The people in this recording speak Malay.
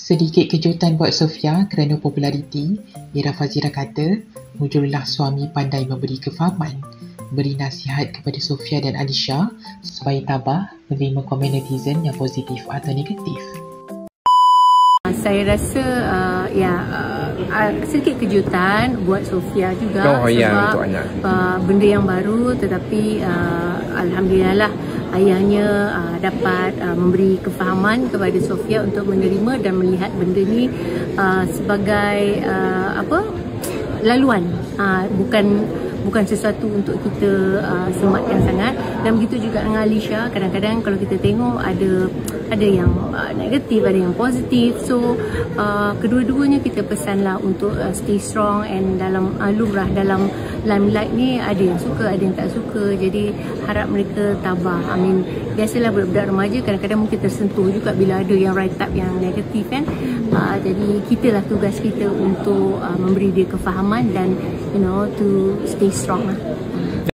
Sedikit kejutan buat Sofia kerana populariti. Ira Fazira kata, Mujurullah suami pandai memberi kefahaman, beri nasihat kepada Sofia dan Alisha supaya tabah menerima komen netizen yang positif atau negatif. Saya rasa sedikit kejutan buat Sofia juga sebab untuk anak. Benda yang baru, tetapi alhamdulillah lah ayahnya dapat memberi kefahaman kepada Sofia untuk menerima dan melihat benda ni sebagai laluan, bukan sesuatu untuk kita sematkan sangat. Dan begitu juga dengan Alisha, kadang-kadang kalau kita tengok ada yang negatif, ada yang positif. So kedua-duanya kita pesanlah untuk stay strong, and dalam lumrah dalam limelight ni ada yang suka, ada yang tak suka. Jadi harap mereka tabah. Biasalah budak-budak remaja kadang-kadang mungkin tersentuh juga bila ada yang write up yang negatif kan. Jadi kitalah tugas kita untuk memberi dia kefahaman dan to stay strong lah.